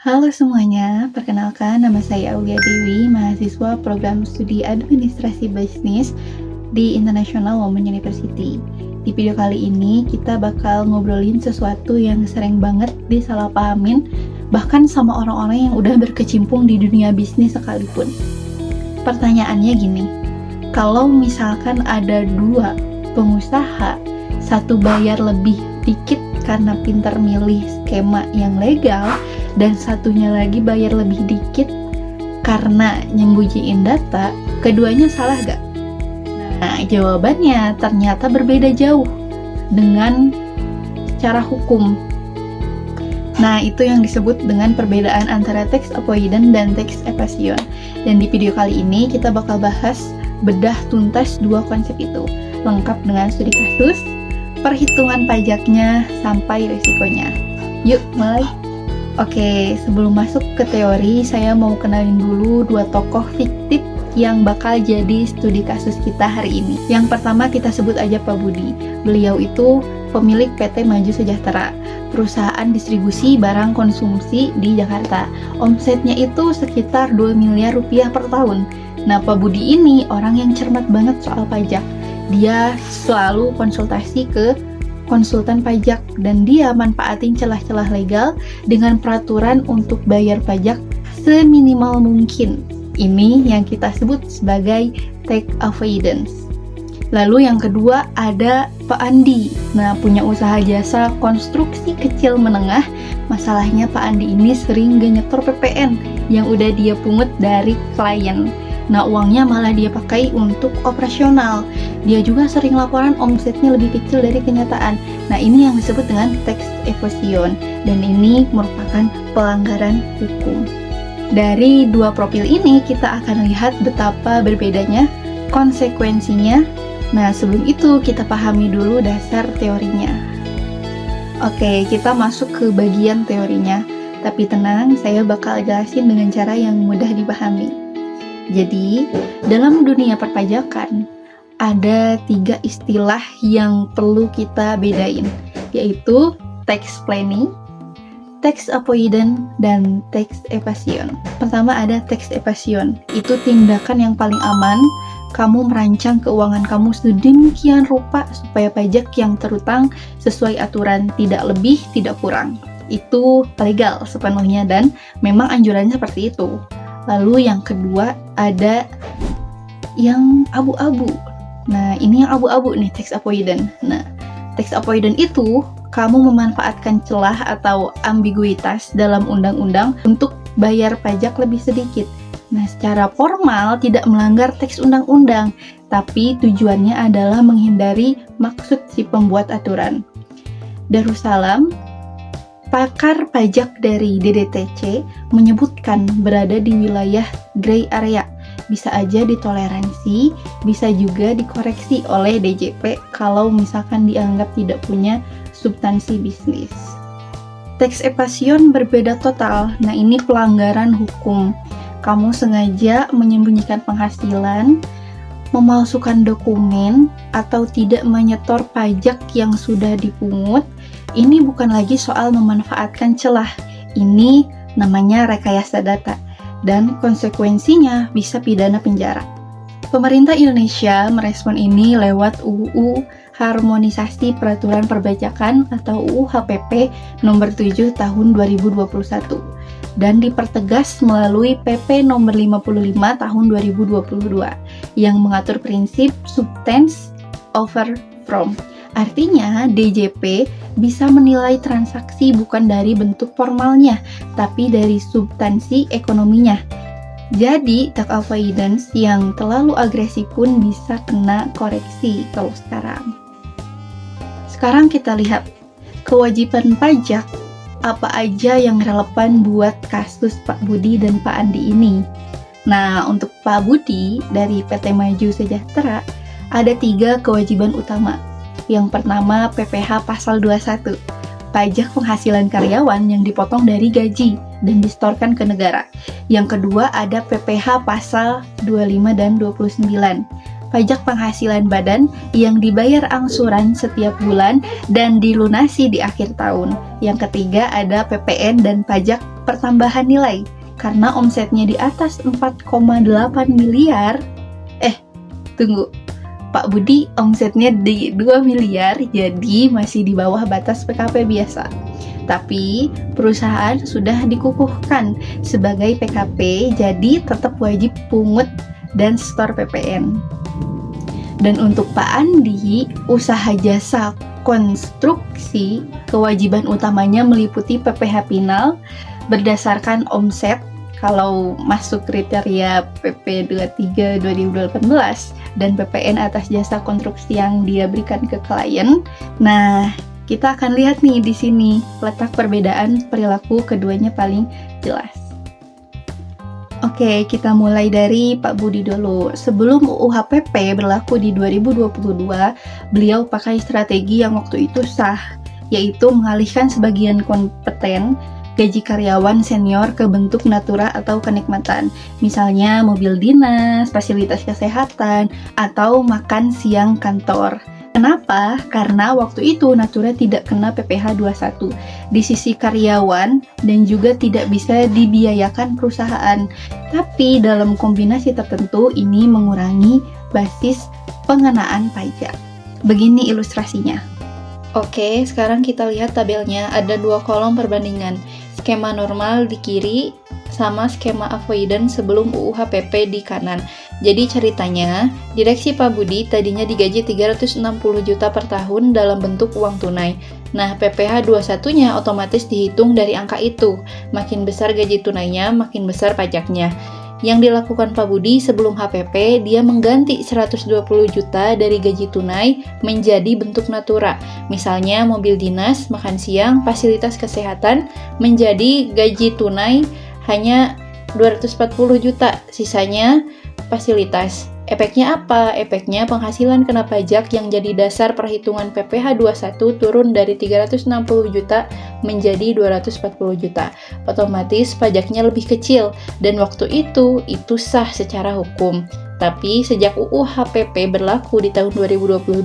Halo semuanya, perkenalkan nama saya Aulia Dewi, mahasiswa program studi administrasi bisnis di International Women University. Di video kali ini kita bakal ngobrolin sesuatu yang sering banget disalahpahamin, bahkan sama orang-orang yang udah berkecimpung di dunia bisnis sekalipun. Pertanyaannya gini, kalau misalkan ada dua pengusaha, satu bayar lebih dikit karena pintar milih skema yang legal, dan satunya lagi bayar lebih dikit karena nyembunyiin data, keduanya salah gak? Nah, jawabannya ternyata berbeda jauh dengan secara hukum. Nah, itu yang disebut dengan perbedaan antara tax avoidance dan tax evasion. Dan di video kali ini kita bakal bahas bedah tuntas dua konsep itu, lengkap dengan studi kasus, perhitungan pajaknya, sampai risikonya. Yuk, mulai! Oke, sebelum masuk ke teori, saya mau kenalin dulu dua tokoh fiktif yang bakal jadi studi kasus kita hari ini. Yang pertama kita sebut aja Pak Budi. Beliau itu pemilik PT Maju Sejahtera, perusahaan distribusi barang konsumsi di Jakarta. Omsetnya itu sekitar 2 miliar rupiah per tahun. Nah, Pak Budi ini orang yang cermat banget soal pajak. Dia selalu konsultasi ke konsultan pajak dan dia manfaatin celah-celah legal dengan peraturan untuk bayar pajak seminimal mungkin. Ini yang kita sebut sebagai tax avoidance. Lalu yang kedua ada Pak Andi. Nah, punya usaha jasa konstruksi kecil menengah. Masalahnya Pak Andi ini sering nyetor PPN yang udah dia pungut dari klien. Nah, uangnya malah dia pakai untuk operasional. Dia juga sering laporan omsetnya lebih kecil dari kenyataan. Nah, ini yang disebut dengan tax evasion. Dan ini merupakan pelanggaran hukum. Dari dua profil ini, kita akan lihat betapa berbedanya konsekuensinya. Nah, sebelum itu kita pahami dulu dasar teorinya. Oke, kita masuk ke bagian teorinya. Tapi tenang, saya bakal jelasin dengan cara yang mudah dipahami. Jadi, dalam dunia perpajakan, ada 3 istilah yang perlu kita bedain, yaitu tax planning, tax avoidance, dan tax evasion. Pertama ada tax evasion, itu tindakan yang paling aman. Kamu merancang keuangan kamu sedemikian rupa supaya pajak yang terutang sesuai aturan, tidak lebih, tidak kurang. Itu legal sepenuhnya dan memang anjurannya seperti itu. Lalu yang kedua ada yang abu-abu. Nah, ini yang abu-abu nih, tax avoidance. Nah, tax avoidance itu kamu memanfaatkan celah atau ambiguitas dalam undang-undang untuk bayar pajak lebih sedikit. Nah, secara formal tidak melanggar teks undang-undang, tapi tujuannya adalah menghindari maksud si pembuat aturan. Darussalam, pakar pajak dari DDTC, menyebutkan berada di wilayah gray area. Bisa aja ditoleransi, bisa juga dikoreksi oleh DJP kalau misalkan dianggap tidak punya substansi bisnis. Tax evasion berbeda total. Nah, ini pelanggaran hukum. Kamu sengaja menyembunyikan penghasilan, memalsukan dokumen, atau tidak menyetor pajak yang sudah dipungut. Ini bukan lagi soal memanfaatkan celah. Ini namanya rekayasa data. Dan konsekuensinya bisa pidana penjara. Pemerintah Indonesia merespon ini lewat UU Harmonisasi Peraturan Perpajakan atau UU HPP nomor 7 tahun 2021 dan dipertegas melalui PP nomor 55 tahun 2022 yang mengatur prinsip substance over form. Artinya, DJP bisa menilai transaksi bukan dari bentuk formalnya, tapi dari substansi ekonominya. Jadi, tax avoidance yang terlalu agresif pun bisa kena koreksi kalau sekarang. Sekarang kita lihat kewajiban pajak apa aja yang relevan buat kasus Pak Budi dan Pak Andi ini. Nah, untuk Pak Budi dari PT Maju Sejahtera ada 3 kewajiban utama. Yang pertama, PPh pasal 21, pajak penghasilan karyawan yang dipotong dari gaji dan disetorkan ke negara. Yang kedua ada PPh pasal 25 dan 29, pajak penghasilan badan yang dibayar angsuran setiap bulan dan dilunasi di akhir tahun. Yang ketiga ada PPN dan pajak pertambahan nilai. Karena omsetnya di atas 4,8 miliar, tunggu, Pak Budi omsetnya di 2 miliar, jadi masih di bawah batas PKP biasa. Tapi perusahaan sudah dikukuhkan sebagai PKP, jadi tetap wajib pungut dan setor PPN. Dan untuk Pak Andi, usaha jasa konstruksi, kewajiban utamanya meliputi PPh final berdasarkan omset kalau masuk kriteria PP 23 2018 dan PPN atas jasa konstruksi yang dia berikan ke klien. Nah, kita akan lihat nih di sini letak perbedaan perilaku keduanya paling jelas. Oke, kita mulai dari Pak Budi dulu. Sebelum UU HPP berlaku di 2022, beliau pakai strategi yang waktu itu sah, yaitu mengalihkan sebagian kompeten gaji karyawan senior ke bentuk natura atau kenikmatan. Misalnya mobil dinas, fasilitas kesehatan, atau makan siang kantor. Kenapa? Karena waktu itu Natura tidak kena PPh 21 di sisi karyawan dan juga tidak bisa dibiayakan perusahaan. Tapi dalam kombinasi tertentu ini mengurangi basis pengenaan pajak. Begini ilustrasinya. Oke, sekarang kita lihat tabelnya. Ada 2 kolom perbandingan. Skema normal di kiri sama skema avoidance sebelum UU HPP di kanan. Jadi ceritanya, direksi Pak Budi tadinya digaji 360 juta per tahun dalam bentuk uang tunai. Nah, PPh 21-nya otomatis dihitung dari angka itu. Makin besar gaji tunainya, makin besar pajaknya. Yang dilakukan Pak Budi sebelum HPP, dia mengganti 120 juta dari gaji tunai menjadi bentuk natura. Misalnya mobil dinas, makan siang, fasilitas kesehatan menjadi gaji tunai hanya 240 juta, sisanya fasilitas. Efeknya apa? Efeknya penghasilan kena pajak yang jadi dasar perhitungan PPh 21 turun dari 360 juta menjadi 240 juta. Otomatis pajaknya lebih kecil dan waktu itu sah secara hukum. Tapi sejak UU HPP berlaku di tahun 2022,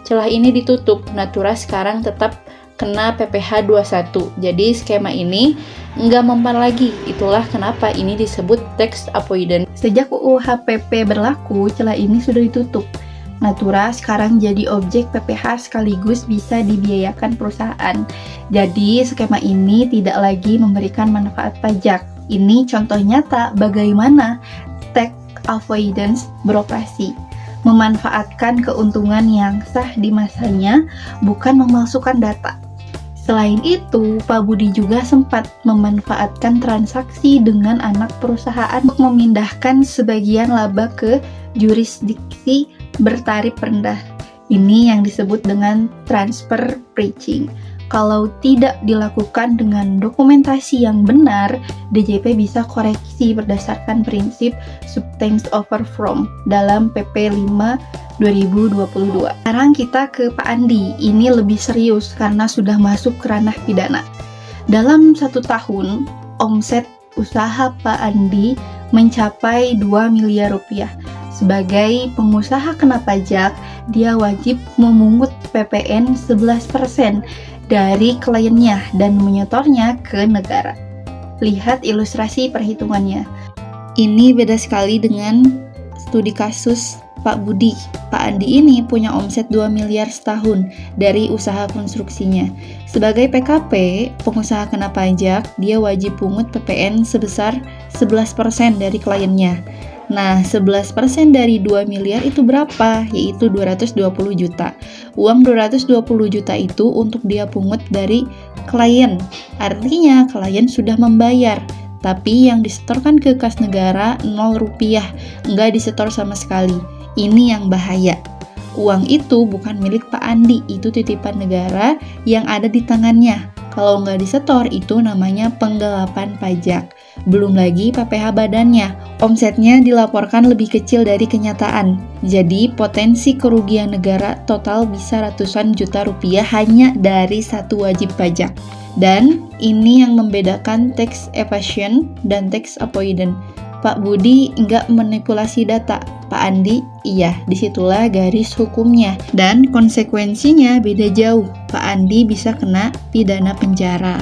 celah ini ditutup. Natura sekarang tetap kena PPh 21. Jadi skema ini nggak mempan lagi. Itulah kenapa ini disebut tax avoidance. Sejak UU HPP berlaku, celah ini sudah ditutup. Natura sekarang jadi objek PPh sekaligus bisa dibiayakan perusahaan. Jadi skema ini tidak lagi memberikan manfaat pajak. Ini contoh nyata bagaimana tax avoidance beroperasi. Memanfaatkan keuntungan yang sah di masanya, bukan memalsukan data. Selain itu, Pak Budi juga sempat memanfaatkan transaksi dengan anak perusahaan untuk memindahkan sebagian laba ke jurisdiksi bertarif rendah. Ini yang disebut dengan transfer pricing. Kalau tidak dilakukan dengan dokumentasi yang benar, DJP bisa koreksi berdasarkan prinsip substance over from dalam PP 5 2022. Sekarang kita ke Pak Andi. Ini lebih serius karena sudah masuk ke ranah pidana. Dalam 1 tahun, omset usaha Pak Andi mencapai 2 miliar rupiah. Sebagai pengusaha kena pajak, dia wajib memungut PPN 11% dari kliennya dan menyetornya ke negara. Lihat ilustrasi perhitungannya. Ini beda sekali dengan studi kasus Pak Budi. Pak Andi ini punya omset 2 miliar setahun dari usaha konstruksinya. Sebagai PKP, pengusaha kena pajak, dia wajib pungut PPN sebesar 11% dari kliennya. Nah, 11% dari 2 miliar itu berapa? Yaitu 220 juta. Uang 220 juta itu untuk dia pungut dari klien. Artinya, klien sudah membayar. Tapi yang disetorkan ke kas negara 0 rupiah. Nggak disetor sama sekali. Ini yang bahaya. Uang itu bukan milik Pak Andi. Itu titipan negara yang ada di tangannya. Kalau nggak disetor, itu namanya penggelapan pajak. Belum lagi PPh badannya, omsetnya dilaporkan lebih kecil dari kenyataan. Jadi potensi kerugian negara total bisa ratusan juta rupiah hanya dari satu wajib pajak. Dan ini yang membedakan tax evasion dan tax avoidance. Pak Budi nggak manipulasi data. Pak Andi, iya, disitulah garis hukumnya. Dan konsekuensinya beda jauh. Pak Andi bisa kena pidana penjara.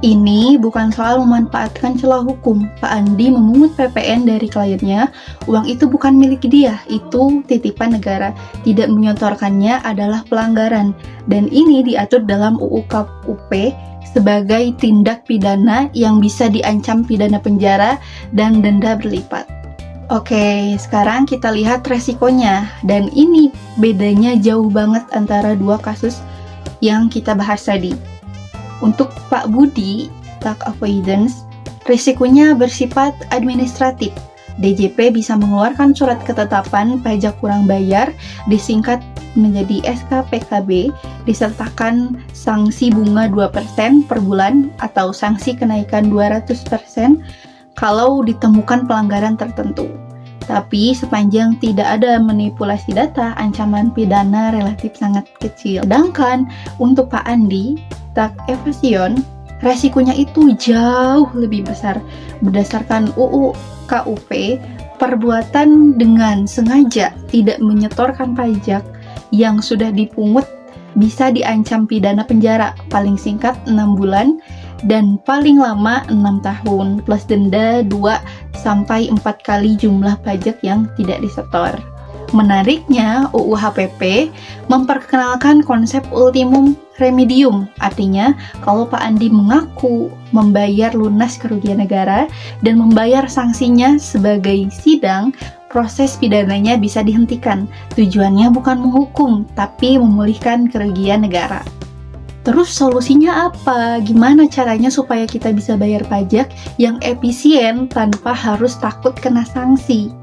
Ini bukan soal memanfaatkan celah hukum. Pak Andi memungut PPN dari kliennya, uang itu bukan milik dia, itu titipan negara. Tidak menyetorkannya adalah pelanggaran. Dan ini diatur dalam UU KUP sebagai tindak pidana yang bisa diancam pidana penjara dan denda berlipat. Oke, sekarang kita lihat resikonya. Dan ini bedanya jauh banget antara dua kasus yang kita bahas tadi. Untuk Pak Budi, tax avoidance, risikonya bersifat administratif. DJP bisa mengeluarkan surat ketetapan pajak kurang bayar, disingkat menjadi SKPKB, disertakan sanksi bunga 2% per bulan atau sanksi kenaikan 200% kalau ditemukan pelanggaran tertentu. Tapi sepanjang tidak ada manipulasi data, ancaman pidana relatif sangat kecil. Sedangkan untuk Pak Andi, tax evasion, resikonya itu jauh lebih besar. Berdasarkan UU KUP, perbuatan dengan sengaja tidak menyetorkan pajak yang sudah dipungut bisa diancam pidana penjara paling singkat 6 bulan dan paling lama 6 tahun plus denda 2-4 kali jumlah pajak yang tidak disetor. Menariknya, UU HPP memperkenalkan konsep ultimum remedium. Artinya, kalau Pak Andi mengaku membayar lunas kerugian negara dan membayar sanksinya sebagai sidang, proses pidananya bisa dihentikan. Tujuannya bukan menghukum, tapi memulihkan kerugian negara. Terus solusinya apa? Gimana caranya supaya kita bisa bayar pajak yang efisien tanpa harus takut kena sanksi?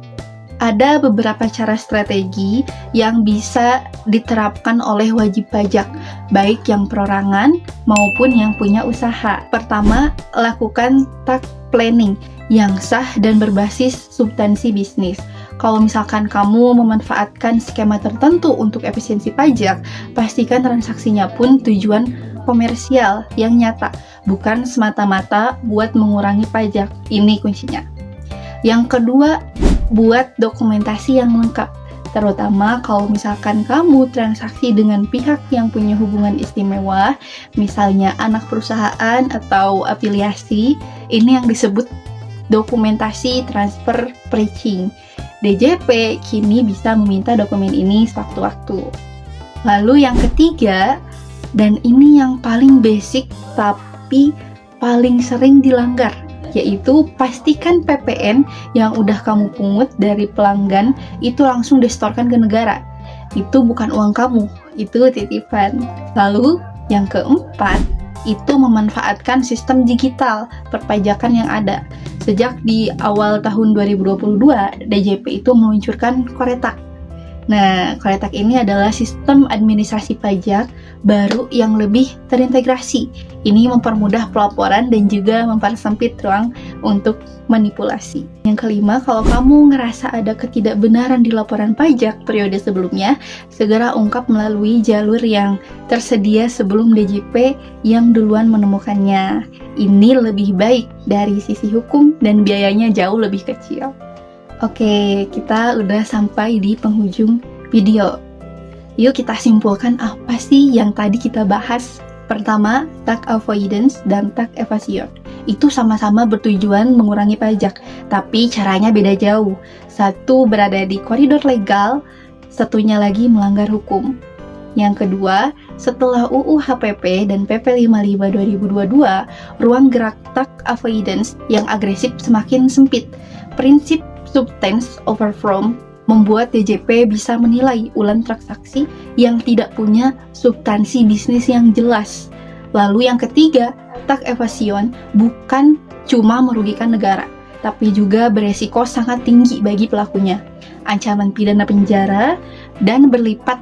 Ada beberapa cara strategi yang bisa diterapkan oleh wajib pajak, baik yang perorangan maupun yang punya usaha. Pertama, lakukan tax planning yang sah dan berbasis substansi bisnis. Kalau misalkan kamu memanfaatkan skema tertentu untuk efisiensi pajak, pastikan transaksinya pun tujuan komersial yang nyata, bukan semata-mata buat mengurangi pajak. Ini kuncinya. Yang kedua, buat dokumentasi yang lengkap, terutama kalau misalkan kamu transaksi dengan pihak yang punya hubungan istimewa, misalnya anak perusahaan atau afiliasi. Ini yang disebut dokumentasi transfer pricing. DJP kini bisa meminta dokumen ini sewaktu-waktu. Lalu yang ketiga, dan ini yang paling basic tapi paling sering dilanggar, yaitu pastikan PPN yang udah kamu pungut dari pelanggan itu langsung disetorkan ke negara. Itu bukan uang kamu, itu titipan. Lalu yang keempat, itu memanfaatkan sistem digital perpajakan yang ada. Sejak di awal tahun 2022, DJP itu meluncurkan Koretak. Nah, Koretak ini adalah sistem administrasi pajak baru yang lebih terintegrasi. Ini mempermudah pelaporan dan juga mempersempit ruang untuk manipulasi. Yang kelima, kalau kamu ngerasa ada ketidakbenaran di laporan pajak periode sebelumnya, segera ungkap melalui jalur yang tersedia sebelum DJP yang duluan menemukannya. Ini lebih baik dari sisi hukum dan biayanya jauh lebih kecil. Oke, kita udah sampai di penghujung video. Yuk kita simpulkan apa sih yang tadi kita bahas. Pertama, tax avoidance dan tax evasion. Itu sama-sama bertujuan mengurangi pajak, tapi caranya beda jauh. Satu berada di koridor legal, satunya lagi melanggar hukum. Yang kedua, setelah UU HPP dan PP 55 2022, ruang gerak tax avoidance yang agresif semakin sempit. Prinsip substance over form membuat DJP bisa menilai ulang transaksi yang tidak punya substansi bisnis yang jelas. Lalu yang ketiga, tax evasion bukan cuma merugikan negara, tapi juga beresiko sangat tinggi bagi pelakunya. Ancaman pidana penjara dan berlipat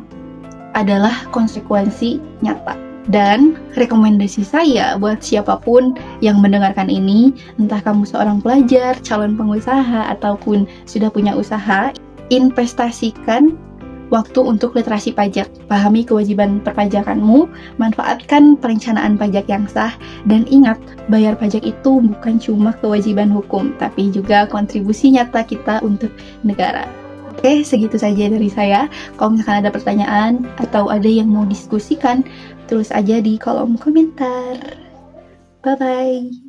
adalah konsekuensi nyata. Dan rekomendasi saya buat siapapun yang mendengarkan ini, entah kamu seorang pelajar, calon pengusaha, ataupun sudah punya usaha, investasikan waktu untuk literasi pajak. Pahami kewajiban perpajakanmu, manfaatkan perencanaan pajak yang sah, dan ingat, bayar pajak itu bukan cuma kewajiban hukum, tapi juga kontribusi nyata kita untuk negara. Oke, segitu saja dari saya. Kalau misalkan ada pertanyaan atau ada yang mau diskusikan, tulis aja di kolom komentar. Bye-bye.